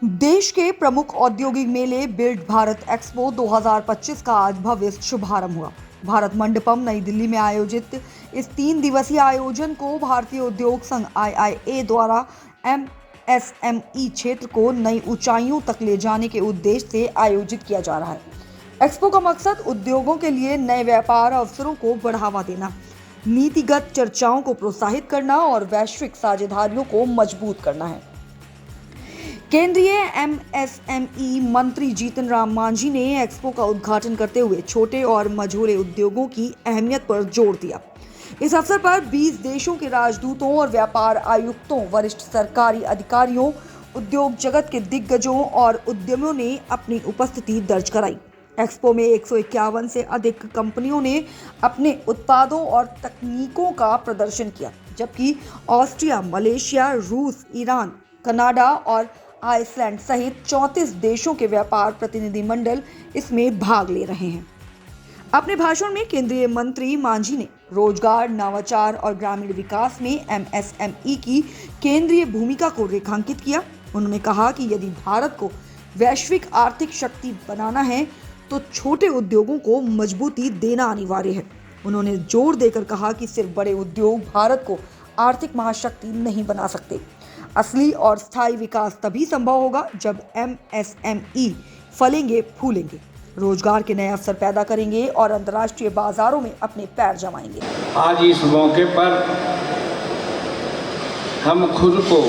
देश के प्रमुख औद्योगिक मेले बिल्ड भारत एक्सपो 2025 का आज भव्य शुभारंभ हुआ। भारत मंडपम नई दिल्ली में आयोजित इस 3 दिवसीय आयोजन को भारतीय उद्योग संघ IIA द्वारा MSME क्षेत्र को नई ऊंचाइयों तक ले जाने के उद्देश्य से आयोजित किया जा रहा है। एक्सपो का मकसद उद्योगों के लिए नए व्यापार अवसरों को बढ़ावा देना, नीतिगत चर्चाओं को प्रोत्साहित करना और वैश्विक साझेदारियों को मजबूत करना है। केंद्रीय MSME मंत्री जीतन राम मांझी ने एक्सपो का उद्घाटन करते हुए छोटे और मझोले उद्योगों की अहमियत पर जोर दिया। इस अवसर पर 20 देशों के राजदूतों और व्यापार आयुक्तों, वरिष्ठ सरकारी अधिकारियों, उद्योग जगत के दिग्गजों और उद्यमियों ने अपनी उपस्थिति दर्ज कराई। एक्सपो में 151 से अधिक कंपनियों ने अपने उत्पादों और तकनीकों का प्रदर्शन किया, जबकि ऑस्ट्रिया, मलेशिया, रूस, ईरान, कनाडा और आइसलैंड सहित 34 देशों के व्यापार प्रतिनिधिमंडल इसमें भाग ले रहे हैं। अपने भाषण में केंद्रीय मंत्री मांझी ने रोजगार, नवाचार और ग्रामीण विकास में MSME की केंद्रीय भूमिका को रेखांकित किया। उन्होंने कहा कि यदि भारत को वैश्विक आर्थिक शक्ति बनाना है तो छोटे उद्योगों को मजबूती देना अनिवार्य है। उन्होंने जोर देकर कहा कि सिर्फ बड़े उद्योग भारत को आर्थिक महाशक्ति नहीं बना सकते। असली और स्थायी विकास तभी संभव होगा जब MSME फलेंगे फूलेंगे, रोजगार के नए अवसर पैदा करेंगे और अंतर्राष्ट्रीय बाजारों में अपने पैर जमाएंगे। आज इस मौके पर हम खुद को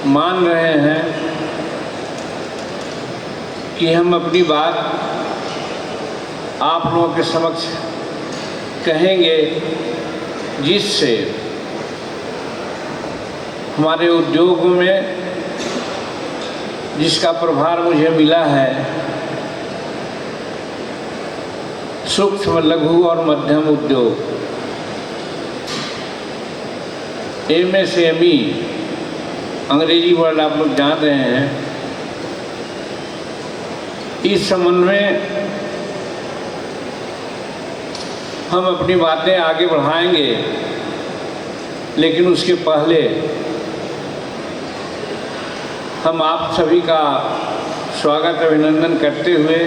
मान रहे हैं कि हम अपनी बात आप लोगों के समक्ष कहेंगे, जिससे हमारे उद्योग में जिसका प्रभार मुझे मिला है, सूक्ष्म, लघु और मध्यम उद्योग, MSME अंग्रेजी वर्ड आप लोग जान रहे हैं, इस संबंध में हम अपनी बातें आगे बढ़ाएंगे। लेकिन उसके पहले हम आप सभी का स्वागत, अभिनंदन करते हुए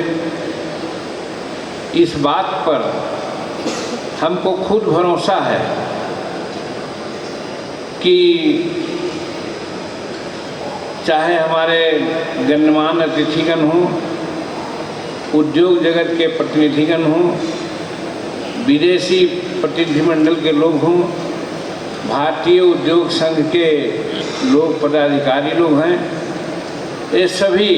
इस बात पर हमको खुद भरोसा है कि चाहे हमारे गण्यमान्य अतिथिगण हों, उद्योग जगत के प्रतिनिधिगण हों, विदेशी प्रतिनिधिमंडल के लोग हों, भारतीय उद्योग संघ के लोग, पदाधिकारी लोग हैं, ये सभी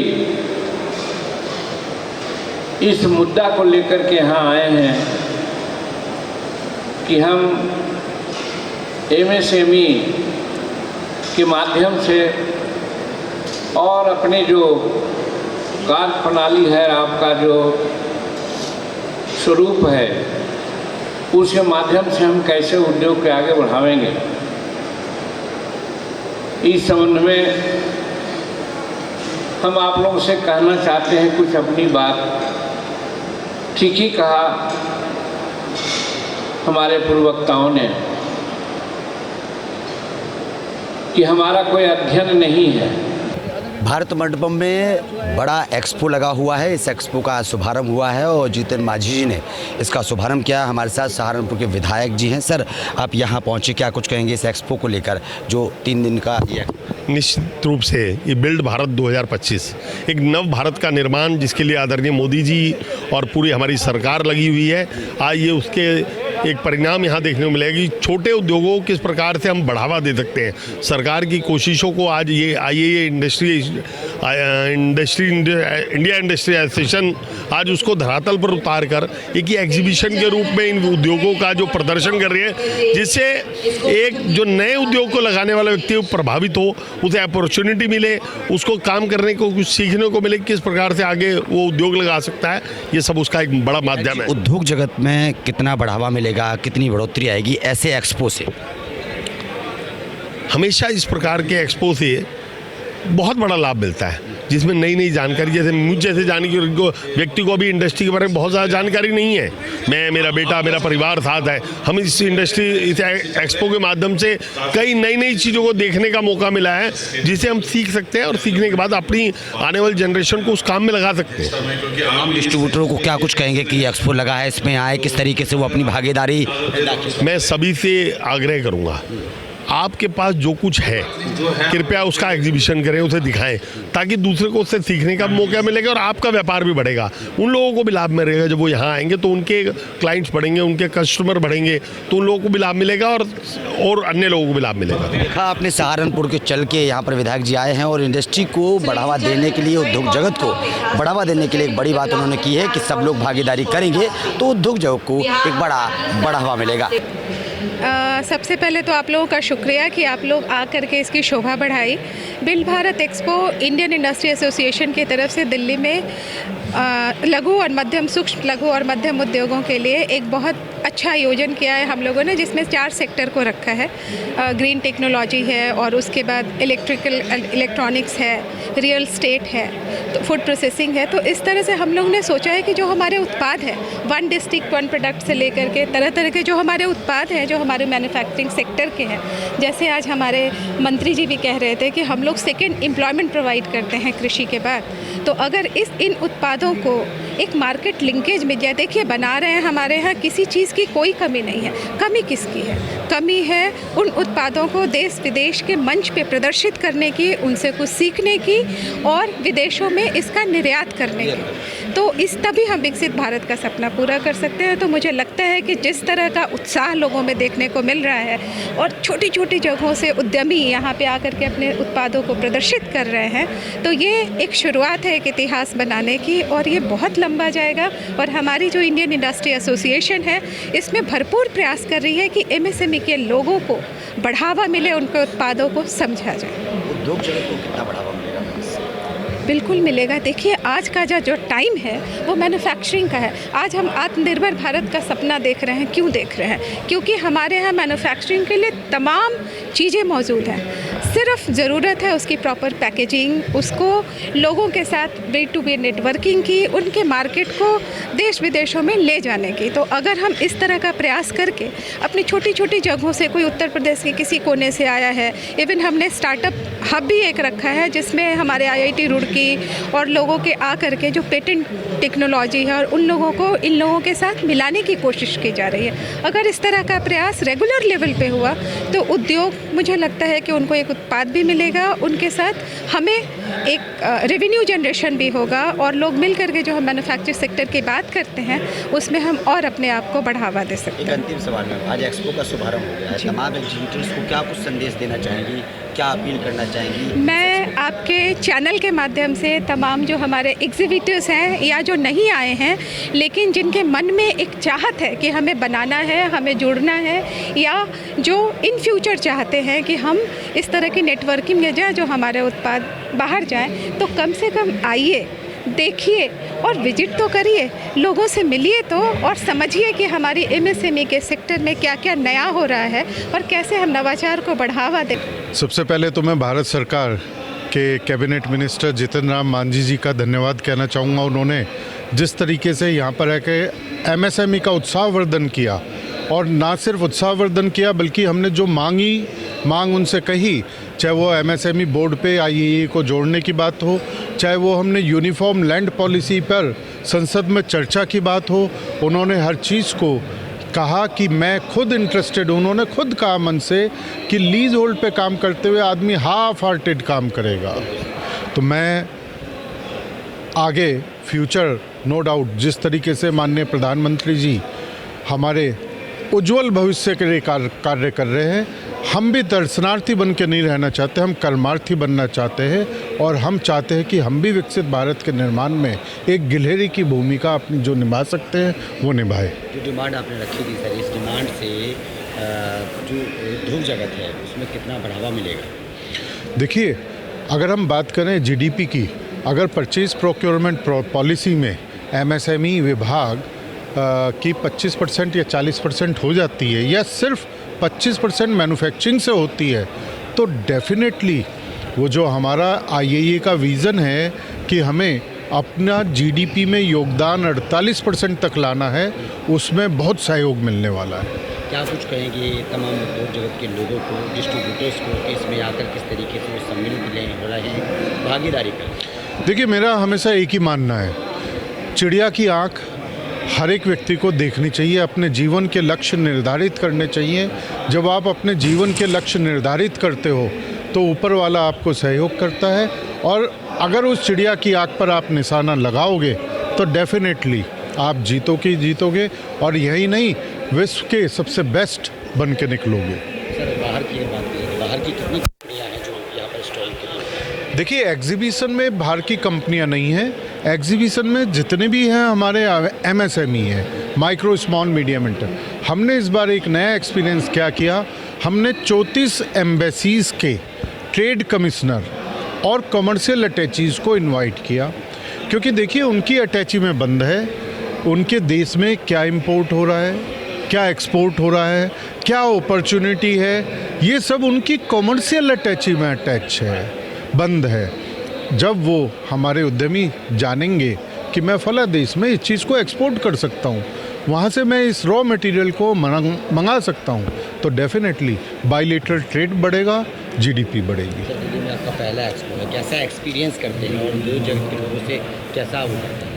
इस मुद्दा को लेकर के यहाँ आए हैं कि हम MSME के माध्यम से और अपने जो कार्य प्रणाली है, आपका जो स्वरूप है, उसके माध्यम से हम कैसे उद्योग के आगे बढ़ावेंगे। इस संबंध में हम आप लोगों से कहना चाहते हैं कुछ अपनी बात। ठीक ही कहा हमारे पूर्ववक्ताओं ने कि हमारा कोई अध्ययन नहीं है। भारत मंडपम में बड़ा एक्सपो लगा हुआ है। इस एक्सपो का शुभारंभ हुआ है और जीतन मांझी जी ने इसका शुभारंभ किया। हमारे साथ सहारनपुर के विधायक जी हैं। सर, आप यहाँ पहुँचे, क्या कुछ कहेंगे इस एक्सपो को लेकर जो 3 दिन का ये? निश्चित रूप से ये बिल्ड भारत 2025 एक नव भारत का निर्माण, जिसके लिए आदरणीय मोदी जी और पूरी हमारी सरकार लगी हुई है। आज ये उसके एक परिणाम यहाँ देखने को मिलेगा कि छोटे उद्योगों को किस प्रकार से हम बढ़ावा दे सकते हैं। सरकार की कोशिशों को आज ये IIA इंडिया इंडस्ट्री एसोसिएशन आज उसको धरातल पर उतार कर एक ही एग्जीबिशन के रूप में इन उद्योगों का जो प्रदर्शन कर रही है, जिससे एक जो नए उद्योग को लगाने वाला व्यक्ति प्रभावित हो, उसे अपॉर्चुनिटी मिले, उसको काम करने को कुछ सीखने को मिले, किस प्रकार से आगे वो उद्योग लगा सकता है। ये सब उसका एक बड़ा माध्यम है। उद्योग जगत में कितना बढ़ावा मिलेगा, कितनी बढ़ोतरी आएगी ऐसे एक्सपो से? हमेशा इस प्रकार के एक्सपो से बहुत बड़ा लाभ मिलता है, जिसमें नई नई जानकारी, जैसे मुझ जैसे व्यक्ति को अभी इंडस्ट्री के बारे में बहुत ज़्यादा जानकारी नहीं है। मैं, मेरा बेटा, मेरा परिवार साथ है। हम इस एक्सपो के माध्यम से कई नई नई चीज़ों को देखने का मौका मिला है, जिसे हम सीख सकते हैं और सीखने के बाद अपनी आने वाली जनरेशन को उस काम में लगा सकते हैं। हम डिस्ट्रीब्यूटरों को क्या कुछ कहेंगे कि एक्सपो लगा है, इसमें आए, किस तरीके से वो अपनी भागीदारी? मैं सभी से आग्रह करूँगा, आपके पास जो कुछ है कृपया उसका एग्जीबिशन करें, उसे दिखाएं, ताकि दूसरे को उससे सीखने का मौका मिलेगा और आपका व्यापार भी बढ़ेगा। उन लोगों को भी लाभ मिलेगा, जब वो यहाँ आएंगे तो उनके क्लाइंट्स बढ़ेंगे, उनके कस्टमर बढ़ेंगे, तो उन लोगों को भी लाभ मिलेगा और अन्य लोगों को भी लाभ मिलेगा। देखा आपने सहारनपुर के चल के यहाँ पर विधायक जी आए हैं और इंडस्ट्री को बढ़ावा देने के लिए, उद्योग जगत को बढ़ावा देने के लिए एक बड़ी बात उन्होंने की है कि सब लोग भागीदारी करेंगे तो उद्योग जगत को एक बड़ा बढ़ावा मिलेगा। सबसे पहले तो आप लोगों का शुक्रिया कि आप लोग आकर के इसकी शोभा बढ़ाई। Build Bharat expo Indian industry association की तरफ से दिल्ली में लघु और मध्यम, सूक्ष्म लघु और मध्यम उद्योगों के लिए एक बहुत अच्छा आयोजन किया है हम लोगों ने, जिसमें 4 सेक्टर को रखा है। ग्रीन टेक्नोलॉजी है, और उसके बाद इलेक्ट्रॉनिक्स है, रियल स्टेट है, तो फूड प्रोसेसिंग है। तो इस तरह से हम लोग ने सोचा है कि जो हमारे उत्पाद हैं, 1 डिस्ट्रिक्ट 1 प्रोडक्ट से लेकर के तरह तरह के जो हमारे उत्पाद हैं, जो हमारे मैन्युफैक्चरिंग सेक्टर के हैं, जैसे आज हमारे मंत्री जी भी कह रहे थे कि हम लोग सेकेंड एम्प्लॉयमेंट प्रोवाइड करते हैं कृषि के बाद। तो अगर इन उत्पादों को एक मार्केट लिंकेज मिल जाए, देखिए बना रहे हैं हमारे यहाँ, किसी चीज़ की कोई कमी नहीं है। कमी किसकी है? कमी है उन उत्पादों को देश विदेश के मंच पे प्रदर्शित करने की, उनसे कुछ सीखने की और विदेशों में इसका निर्यात करने की। तो तभी हम विकसित भारत का सपना पूरा कर सकते हैं। तो मुझे लगता है कि जिस तरह का उत्साह लोगों में देखने को मिल रहा है और छोटी छोटी जगहों से उद्यमी यहाँ पे आकर के अपने उत्पादों को प्रदर्शित कर रहे हैं, तो ये एक शुरुआत है एक इतिहास बनाने की, और ये बहुत लंबा जाएगा। और हमारी जो इंडियन इंडस्ट्री एसोसिएशन है, इसमें भरपूर प्रयास कर रही है कि एमएसएमई के लोगों को बढ़ावा मिले, उनके उत्पादों को समझा जाए। उद्योग जगत को कितना बढ़ावा मिलेगा? बिल्कुल मिलेगा। देखिए आज का जो टाइम है वो मैन्युफैक्चरिंग का है। आज हम आत्मनिर्भर भारत का सपना देख रहे हैं। क्यों देख रहे हैं? क्योंकि हमारे यहाँ मैन्युफैक्चरिंग के लिए तमाम चीज़ें मौजूद हैं, सिर्फ ज़रूरत है उसकी प्रॉपर पैकेजिंग, उसको लोगों के साथ B2B नेटवर्किंग की, उनके मार्केट को देश विदेशों में ले जाने की। तो अगर हम इस तरह का प्रयास करके अपनी छोटी छोटी जगहों से, कोई उत्तर प्रदेश के किसी कोने से आया है, इवन हमने स्टार्टअप हब भी एक रखा है जिसमें हमारे IIT रुड़की और लोगों के आकर के जो पेटेंट टेक्नोलॉजी है और उन लोगों को इन लोगों के साथ मिलाने की कोशिश की जा रही है। अगर इस तरह का प्रयास रेगुलर लेवल पे हुआ तो उद्योग, मुझे लगता है कि उनको एक उत्पाद भी मिलेगा, उनके साथ हमें एक रेवेन्यू जनरेशन भी होगा, और लोग मिल करके जो हम मैन्युफैक्चरिंग सेक्टर की बात करते हैं उसमें हम और अपने आप को बढ़ावा दे सकते हैं। एक अंतिम सवाल में, आज एक्सपो का शुभारंभ हो गया है, तमाम एग्जीबिटर्स को क्या कुछ संदेश देना चाहेंगी, क्या अपील करना चाहेंगी? मैं आपके चैनल के माध्यम से तमाम जो हमारे एग्जीबिटर्स हैं या जो नहीं आए हैं लेकिन जिनके मन में एक चाहत है कि हमें बनाना है, हमें जुड़ना है, या जो इन फ्यूचर चाहते हैं कि हम इस तरह की नेटवर्किंग में जाएं, जो हमारे उत्पाद बाहर जाएं, तो कम से कम आइए, देखिए और विजिट तो करिए, लोगों से मिलिए तो, और समझिए कि हमारी एमएसएमई के सेक्टर में क्या क्या नया हो रहा है और कैसे हम नवाचार को बढ़ावा दें। सबसे पहले तो मैं भारत सरकार के कैबिनेट मिनिस्टर जितन राम मांझी जी का धन्यवाद कहना चाहूँगा। उन्होंने जिस तरीके से यहाँ पर आके एमएसएमई का उत्साहवर्धन किया, और ना सिर्फ उत्साहवर्धन किया बल्कि हमने जो मांग उनसे कही, चाहे वो एमएसएमई बोर्ड पे IEA को जोड़ने की बात हो, चाहे वो हमने यूनिफॉर्म लैंड पॉलिसी पर संसद में चर्चा की बात हो, उन्होंने हर चीज़ को कहा कि मैं खुद इंटरेस्टेड हूँ। उन्होंने खुद कहा मन से कि लीज होल्ड पे काम करते हुए आदमी हाफ हार्टेड काम करेगा। तो मैं आगे फ्यूचर नो डाउट जिस तरीके से माननीय प्रधानमंत्री जी हमारे उज्जवल भविष्य के लिए कार्य कर रहे हैं, हम भी दर्शनार्थी बन के नहीं रहना चाहते, हम कर्मार्थी बनना चाहते हैं, और हम चाहते हैं कि हम भी विकसित भारत के निर्माण में एक गिलहरी की भूमिका अपनी जो निभा सकते हैं वो निभाए। जो डिमांड आपने रखी थी सर, इस डिमांड से जो उद्योग जगत है उसमें कितना बढ़ावा मिलेगा? देखिए, अगर हम बात करें GDP की, अगर परचेज प्रोक्योरमेंट पॉलिसी में MSME विभाग की 25% या 40% हो जाती है, या सिर्फ 25% मैन्युफैक्चरिंग से होती है, तो डेफिनेटली वो जो हमारा IAA का विज़न है कि हमें अपना GDP में योगदान 48% तक लाना है, उसमें बहुत सहयोग मिलने वाला है। क्या कुछ कहेंगे तमाम उद्योग जगत के लोगों को, डिस्ट्रीब्यूटर्स को, कि इसमें आकर किस तरीके से वो सम्मिलित हो रहे हैं, भागीदारी करें? देखिए, मेरा हमेशा एक ही मानना है, चिड़िया की आँख हर एक व्यक्ति को देखनी चाहिए, अपने जीवन के लक्ष्य निर्धारित करने चाहिए। जब आप अपने जीवन के लक्ष्य निर्धारित करते हो तो ऊपर वाला आपको सहयोग करता है, और अगर उस चिड़िया की आँख पर आप निशाना लगाओगे तो डेफिनेटली आप जीतोगे, और यही नहीं, विश्व के सबसे बेस्ट बन के निकलोगे। सर, बाहर की बात करें, बाहर की कितनी कंपनियाँ हैं जो यहाँ पर स्टॉल करी? देखिए, एग्जीबिशन में बाहर की कंपनियां नहीं हैं। एग्जीबिशन में जितने भी हैं हमारे MSME हैं, माइक्रो स्मॉल मीडियम इंटर। हमने इस बार एक नया एक्सपीरियंस क्या किया, हमने 34 एम्बेसीज़ के ट्रेड कमिश्नर और कमर्शियल अटैचीज़ को इनवाइट किया, क्योंकि देखिए उनकी अटैची में बंद है, उनके देश में क्या इंपोर्ट हो रहा है, क्या एक्सपोर्ट हो रहा है, क्या अपॉर्चुनिटी है, ये सब उनकी कमर्शियल अटैची में अटैच है, बंद है। जब वो हमारे उद्यमी जानेंगे कि मैं फला देश में इस चीज़ को एक्सपोर्ट कर सकता हूँ, वहाँ से मैं इस रॉ मटेरियल को मंगा सकता हूँ, तो डेफिनेटली बायलैटरल ट्रेड बढ़ेगा, GDP बढ़ेगी। सर, दिल्ली में आपका पहला एक्सपो है, कैसा एक्सपीरियंस करते हैं और उद्योग जगत के लोगों से कैसा वो करते हैं?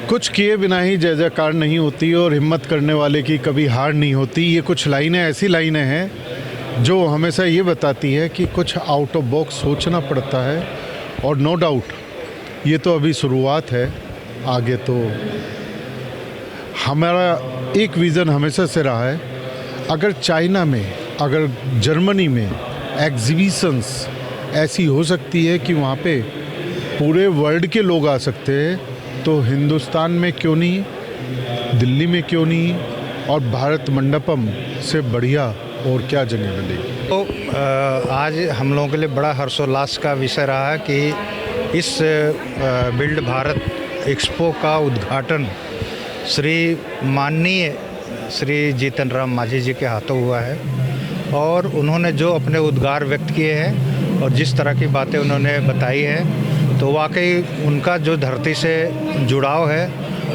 कुछ किए बिना ही जय जयकार नहीं होती, और हिम्मत करने वाले की कभी हार नहीं होती। ये कुछ लाइनें ऐसी लाइनें हैं जो हमेशा ये बताती है कि कुछ आउट ऑफ बॉक्स सोचना पड़ता है, और नो डाउट ये तो अभी शुरुआत है, आगे तो हमारा एक विज़न हमेशा से रहा है, अगर चाइना में, अगर जर्मनी में एग्जीबिशंस ऐसी हो सकती है कि वहाँ पे पूरे वर्ल्ड के लोग आ सकते हैं, तो हिंदुस्तान में क्यों नहीं, दिल्ली में क्यों नहीं, और भारत मंडपम से बढ़िया और क्या जगह मिलेगी। तो आज हम लोगों के लिए बड़ा हर्षोल्लास का विषय रहा है कि इस बिल्ड भारत एक्सपो का उद्घाटन माननीय श्री जीतन राम मांझी जी के हाथों हुआ है, और उन्होंने जो अपने उद्गार व्यक्त किए हैं और जिस तरह की बातें उन्होंने बताई हैं, तो वाकई उनका जो धरती से जुड़ाव है,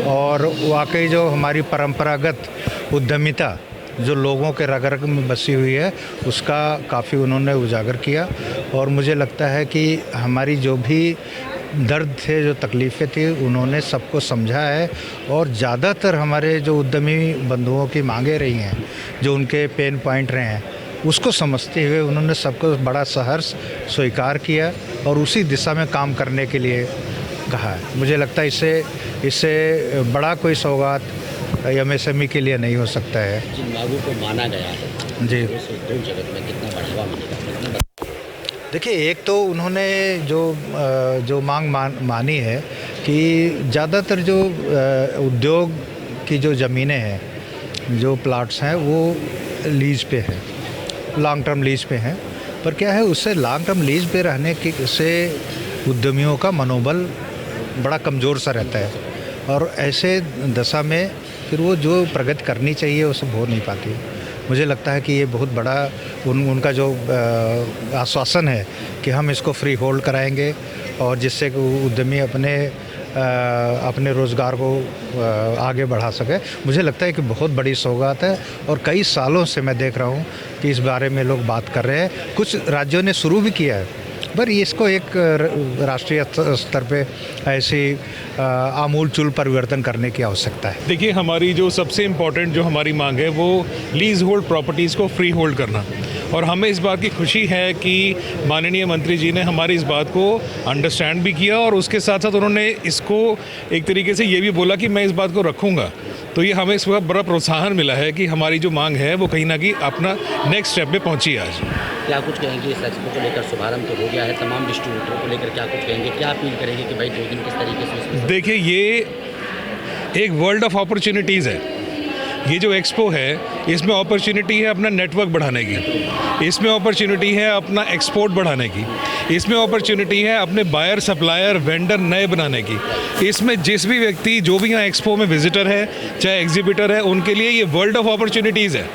और वाकई जो हमारी परंपरागत उद्यमिता जो लोगों के रग रग में बसी हुई है, उसका काफ़ी उन्होंने उजागर किया। और मुझे लगता है कि हमारी जो भी दर्द थे, जो तकलीफ़ें थी, उन्होंने सबको समझा है, और ज़्यादातर हमारे जो उद्यमी बंधुओं की मांगे रही हैं, जो उनके पेन पॉइंट रहे हैं, उसको समझते हुए उन्होंने सबको बड़ा सहर्ष स्वीकार किया और उसी दिशा में काम करने के लिए कहा है। मुझे लगता है इससे बड़ा कोई सौगात MSME के लिए नहीं हो सकता है। जिन मांगों को माना गया है जी, उस उद्योग जगत में कितना बढ़ावा मिलेगा? देखिए, एक तो उन्होंने जो मांग मानी है कि ज़्यादातर जो उद्योग की जो ज़मीनें हैं, जो प्लाट्स हैं, वो लीज पे हैं, लॉन्ग टर्म लीज पे हैं। पर क्या है, उससे लॉन्ग टर्म लीज पे रहने से उद्यमियों का मनोबल बड़ा कमज़ोर सा रहता है, और ऐसे दशा में फिर वो जो प्रगति करनी चाहिए वो सब हो नहीं पाती। मुझे लगता है कि ये बहुत बड़ा उनका जो आश्वासन है कि हम इसको फ्री होल्ड कराएंगे, और जिससे उद्यमी अपने रोज़गार को आगे बढ़ा सके। मुझे लगता है कि बहुत बड़ी सौगात है, और कई सालों से मैं देख रहा हूँ कि इस बारे में लोग बात कर रहे हैं। कुछ राज्यों ने शुरू भी किया है, पर इसको एक राष्ट्रीय स्तर पे ऐसी आमूलचूल परिवर्तन करने की आवश्यकता है। देखिए, हमारी जो सबसे इम्पॉर्टेंट जो हमारी मांग है वो लीज होल्ड प्रॉपर्टीज़ को फ्री होल्ड करना, और हमें इस बात की खुशी है कि माननीय मंत्री जी ने हमारी इस बात को अंडरस्टैंड भी किया, और उसके साथ साथ उन्होंने इसको एक तरीके से ये भी बोला कि मैं इस बात को रखूँगा। तो ये हमें इस वक्त बड़ा प्रोत्साहन मिला है कि हमारी जो मांग है वो कहीं ना कहीं अपना नेक्स्ट स्टेप पे पहुँची है आज। क्या कुछ कहेंगे इस एक्सपो को लेकर? शुभारंभ तो हो गया है, तमाम डिस्ट्रीब्यूटरों को लेकर क्या कुछ कहेंगे, क्या अपील करेंगे कि भाई 2 दिन किस तरीके से? देखिए, ये एक वर्ल्ड ऑफ अपॉर्चुनिटीज़ है। ये जो एक्सपो है, इसमें अपॉर्चुनिटी है अपना नेटवर्क बढ़ाने की, इसमें अपॉर्चुनिटी है अपना एक्सपोर्ट बढ़ाने की, इसमें अपॉर्चुनिटी है अपने बायर सप्लायर वेंडर नए बनाने की। इसमें जिस भी व्यक्ति जो भी यहाँ एक्सपो में विजिटर है, चाहे एग्जिबिटर है, उनके लिए ये वर्ल्ड ऑफ अपॉर्चुनिटीज़ है।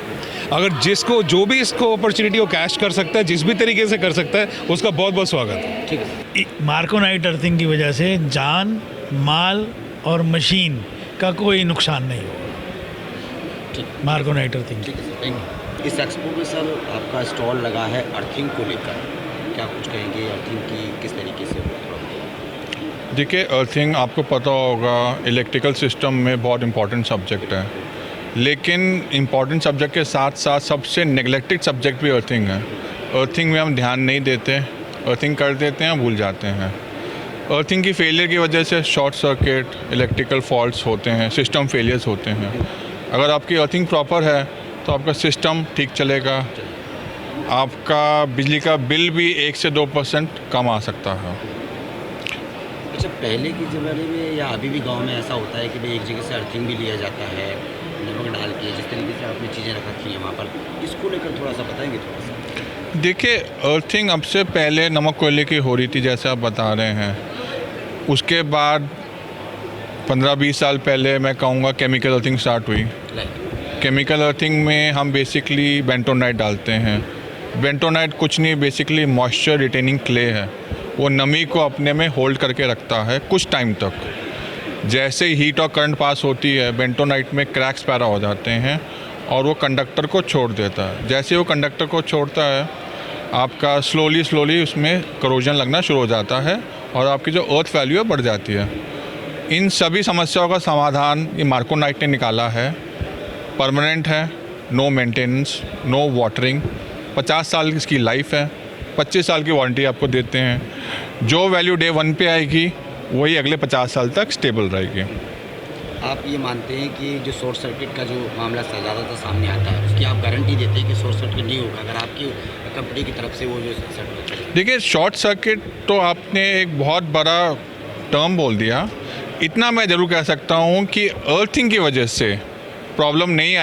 अगर जिसको जो भी इसको अपॉर्चुनिटी को कैश कर सकता है, जिस भी तरीके से कर सकता है, उसका बहुत बहुत स्वागत है। ठीक है। मार्कोनाइट अर्थिंग की वजह से जान, माल और मशीन का कोई नुकसान नहीं हो। मार्कोनाइट अर्थिंग। ठीक है सर, थैंक यू। इस एक्सपो में सर आपका स्टॉल लगा है अर्थिंग को लेकर, क्या कुछ कहेंगे अर्थिंग की किस तरीके से होगा? देखिए, अर्थिंग आपको पता होगा इलेक्ट्रिकल सिस्टम में बहुत इंपॉर्टेंट सब्जेक्ट है, लेकिन इंपॉर्टेंट सब्जेक्ट के साथ साथ सबसे नेगलेक्टेड सब्जेक्ट भी अर्थिंग है। अर्थिंग में हम ध्यान नहीं देते, अर्थिंग कर देते हैं, भूल जाते हैं। अर्थिंग की फेलियर की वजह से शॉर्ट सर्किट, इलेक्ट्रिकल फॉल्ट्स होते हैं, सिस्टम फेलियर्स होते हैं। अगर आपकी अर्थिंग प्रॉपर है तो आपका सिस्टम ठीक चलेगा, आपका बिजली का बिल भी 1 से 2% कम आ सकता है। अच्छा, पहले के ज़माने में या अभी भी गांव में ऐसा होता है कि भाई एक जगह से अर्थिंग भी लिया जाता है नमक डाल के, जिस तरीके से आपने चीज़ें रखी हैं वहाँ पर, इसको लेकर थोड़ा सा बताएंगे? थोड़ा सा देखिए, अर्थिंग अब से पहले नमक कोयले की हो रही थी जैसे आप बता रहे हैं। उसके बाद 15-20 साल पहले मैं कहूँगा केमिकल अर्थिंग स्टार्ट हुई। केमिकल अर्थिंग में हम बेसिकली बेंटोनाइट डालते हैं। बेंटोनाइट कुछ नहीं, बेसिकली मॉइस्चर रिटेनिंग क्ले है। वो नमी को अपने में होल्ड करके रखता है कुछ टाइम तक। जैसे ही हीट और करंट पास होती है, बेंटोनाइट में क्रैक्स पैदा हो जाते हैं और वो कंडक्टर को छोड़ देता है। जैसे वो कंडक्टर को छोड़ता है, आपका स्लोली उसमें करोजन लगना शुरू हो जाता है और आपकी जो अर्थ वैल्यू है बढ़ जाती है। इन सभी समस्याओं का समाधान ये मार्कोनाइट ने निकाला है। परमानेंट है, नो मेंटेनेंस, नो वाटरिंग, 50 साल की इसकी लाइफ है, 25 साल की वारंटी आपको देते हैं। जो वैल्यू डे 1 पे आएगी वही अगले 50 साल तक स्टेबल रहेगी। आप ये मानते हैं कि जो शॉर्ट सर्किट का जो मामला ज़्यादातर सामने आता है, उसकी आप गारंटी देते हैं कि शॉर्ट सर्किट नहीं होगा अगर आपकी कंपनी की तरफ से वो जो सर्टिफिकेट? देखिए, शॉर्ट सर्किट तो आपने एक बहुत बड़ा टर्म बोल दिया। इतना मैं ज़रूर कह सकता हूँ कि अर्थिंग की वजह से प्रॉब्लम नहीं